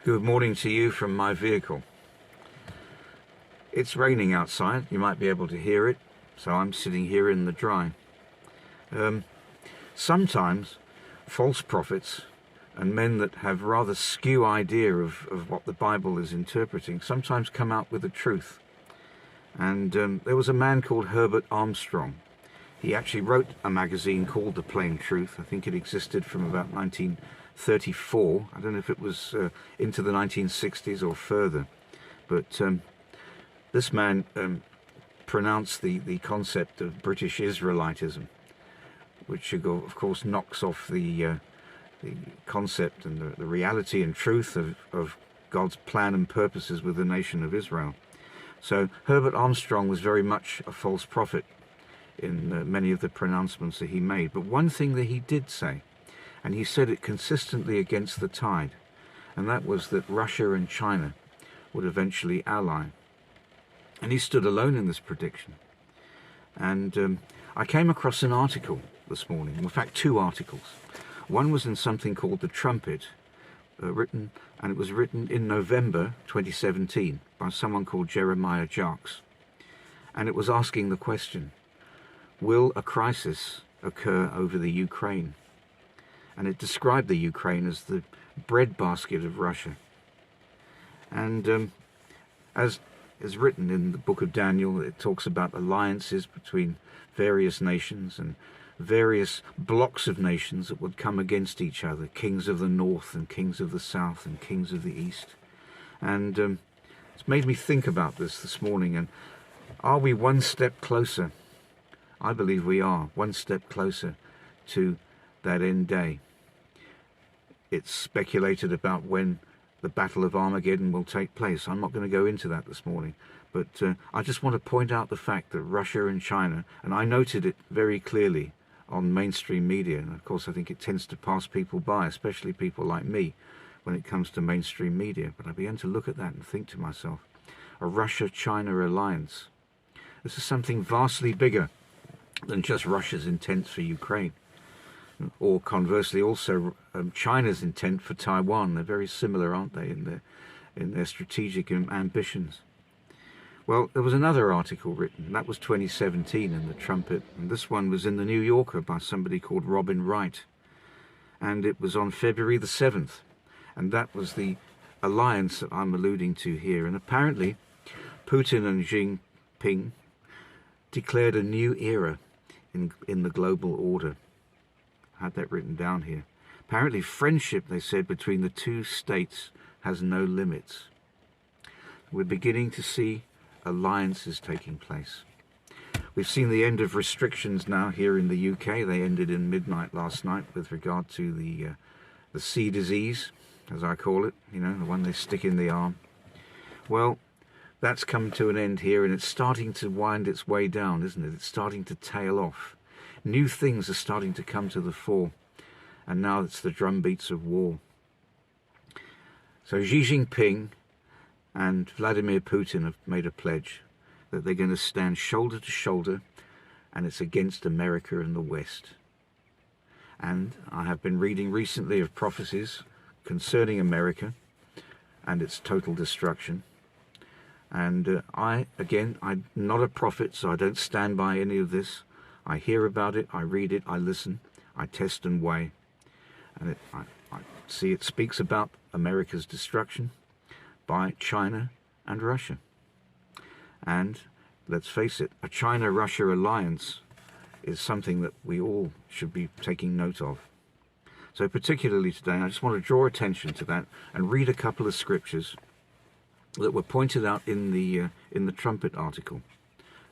Good morning to you from my vehicle. It's raining outside, you might be able to hear it, so I'm sitting here in the dry. Sometimes false prophets and men that have rather skew idea of what the Bible is interpreting sometimes come out with the truth. And there was a man called Herbert Armstrong. He actually wrote a magazine called The Plain Truth. I think it existed from about 1934. I don't know if it was into the 1960s or further. But this man pronounced the concept of British Israelitism, which of course knocks off the concept and the reality and truth of God's plan and purposes with the nation of Israel. So Herbert Armstrong was very much a false prophet in many of the pronouncements that he made. But one thing that he did say, and he said it consistently against the tide, and that was that Russia and China would eventually ally. And he stood alone in this prediction. And I came across an article this morning, in fact 2 articles. One was in something called The Trumpet, and it was written in November 2017 by someone called Jeremiah Jarks. And it was asking the question, will a crisis occur over the Ukraine? And it described the Ukraine as the breadbasket of Russia. And as is written in the book of Daniel, it talks about alliances between various nations and various blocks of nations that would come against each other, kings of the north and kings of the south and kings of the east. And it's made me think about this morning. And are we one step closer? I believe we are one step closer to that end day. It's speculated about when the Battle of Armageddon will take place. I'm not going to go into that this morning, but I just want to point out the fact that Russia and China, and I noted it very clearly on mainstream media, and of course I think it tends to pass people by, especially people like me, when it comes to mainstream media. But I began to look at that and think to myself, a Russia-China alliance. This is something vastly bigger than just Russia's intent for Ukraine, or conversely also China's intent for Taiwan. They're very similar, aren't they, in their strategic ambitions. Well, there was another article written, that was 2017 in The Trumpet, and this one was in the New Yorker by somebody called Robin Wright, and it was on February the 7th, and that was the alliance that I'm alluding to here. And apparently Putin and Xi Jinping declared a new era in the global order. I had that written down here. Apparently friendship, they said, between the two states has no limits. We're beginning to see alliances taking place. We've seen the end of restrictions now here in the UK. They ended in midnight last night with regard to the sea disease, as I call it, the one they stick in the arm. Well, that's come to an end here, and it's starting to wind its way down, isn't it? It's starting to tail off. New things are starting to come to the fore, and now it's the drumbeats of war. So Xi Jinping and Vladimir Putin have made a pledge that they're going to stand shoulder to shoulder, and it's against America and the West. And I have been reading recently of prophecies concerning America and its total destruction. And I'm not a prophet, so I don't stand by any of this. I hear about it, I read it, I listen, I test and weigh. And I see it speaks about America's destruction by China and Russia. And let's face it, a China-Russia alliance is something that we all should be taking note of. So particularly today, I just want to draw attention to that and read a couple of scriptures that were pointed out in the Trumpet article.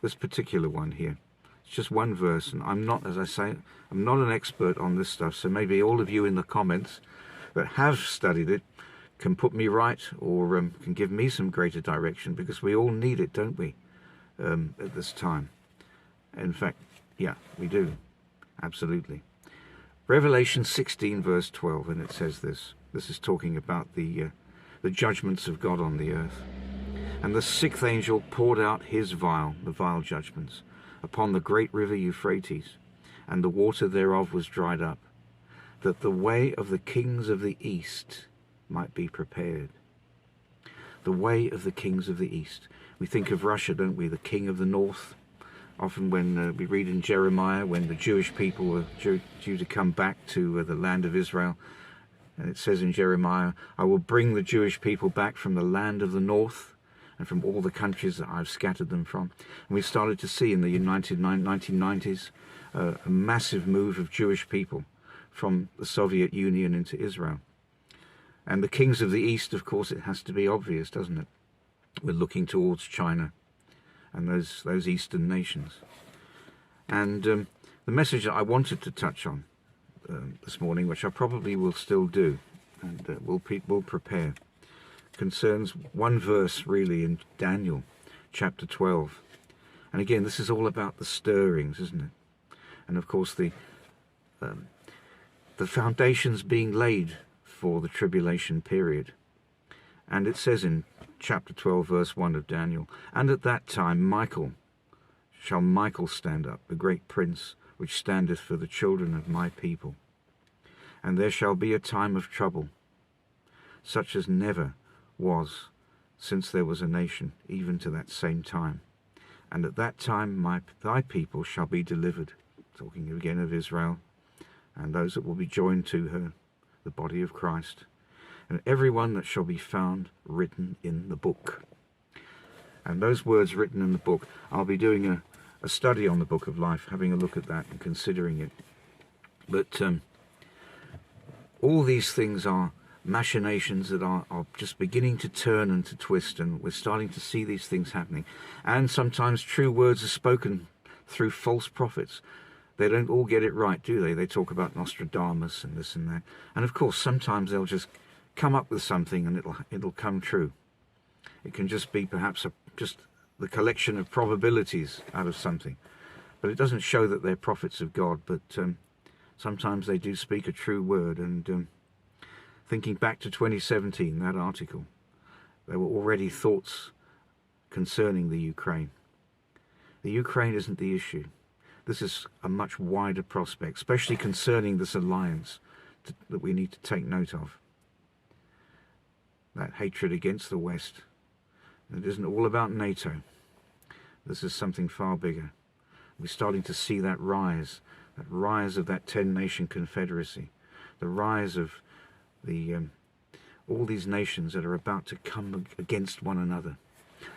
This particular one here. It's just one verse, and I'm not, as I say, I'm not an expert on this stuff, so maybe all of you in the comments that have studied it can put me right, or can give me some greater direction, because we all need it, don't we, at this time. In fact, yeah, we do, absolutely. Revelation 16 verse 12, and it says this. This is talking about the judgments of God on the earth. And the 6th angel poured out his vial, the vial judgments, upon the great river Euphrates, and the water thereof was dried up, that the way of the kings of the east might be prepared. the way of the kings of the east. We think of Russia, don't we, the king of the north. Often when we read in Jeremiah, when the Jewish people were due to come back to the land of Israel, and it says in Jeremiah, I will bring the Jewish people back from the land of the north and from all the countries that I've scattered them from. And we started to see in the 1990s a massive move of Jewish people from the Soviet Union into Israel. And the kings of the east, of course, it has to be obvious, doesn't it? We're looking towards China and those eastern nations. And the message that I wanted to touch on this morning, which I probably will still do, and will prepare, concerns one verse really in Daniel chapter 12. And again, this is all about the stirrings, isn't it? And of course the foundations being laid for the tribulation period. And it says in chapter 12 verse 1 of Daniel, and at that time Michael stand up, the great prince which standeth for the children of my people. And there shall be a time of trouble, such as never was since there was a nation, even to that same time. And at that time thy people shall be delivered, talking again of Israel, and those that will be joined to her, the body of Christ, and every one that shall be found written in the book. And those words written in the book, I'll be doing a study on the book of life, having a look at that and considering it. But all these things are machinations that are just beginning to turn and to twist, and we're starting to see these things happening. And sometimes true words are spoken through false prophets. They don't all get it right, do they? They talk about Nostradamus and this and that. And of course, sometimes they'll just come up with something and it'll come true. It can just be perhaps just the collection of probabilities out of something. But it doesn't show that they're prophets of God, but sometimes they do speak a true word. And thinking back to 2017, that article, there were already thoughts concerning the Ukraine. The Ukraine isn't the issue. This is a much wider prospect, especially concerning this alliance that we need to take note of. That hatred against the West. It isn't all about NATO. This is something far bigger. We're starting to see that rise of that 10-nation confederacy, the rise of all these nations that are about to come against one another.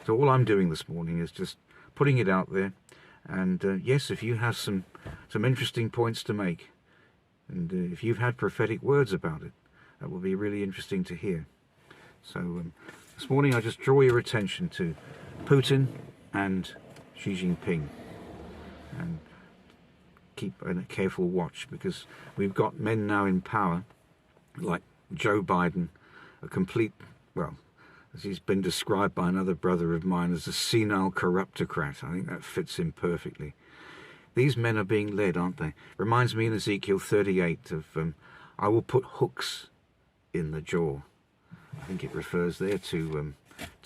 So all I'm doing this morning is just putting it out there. And yes, if you have some interesting points to make, and if you've had prophetic words about it, that will be really interesting to hear. So this morning I just draw your attention to Putin and Xi Jinping, and keep a careful watch, because we've got men now in power like Joe Biden, a complete, well, as he's been described by another brother of mine as a senile corruptocrat. I think that fits him perfectly. These men are being led, aren't they? Reminds me in Ezekiel 38 of I will put hooks in the jaw. I think it refers there to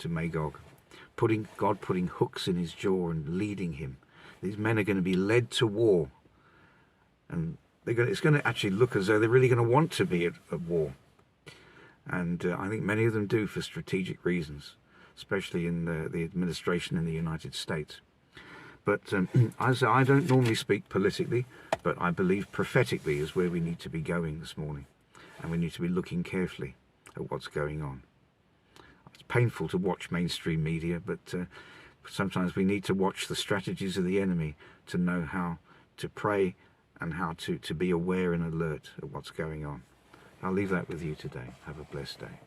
Magog. God putting hooks in his jaw and leading him. These men are going to be led to war. And it's going to actually look as though they're really going to want to be at war. And I think many of them do for strategic reasons, especially in the administration in the United States. But I don't normally speak politically, but I believe prophetically is where we need to be going this morning. And we need to be looking carefully at what's going on. It's painful to watch mainstream media, but sometimes we need to watch the strategies of the enemy to know how to pray and how to be aware and alert of what's going on. I'll leave that with you today. Have a blessed day.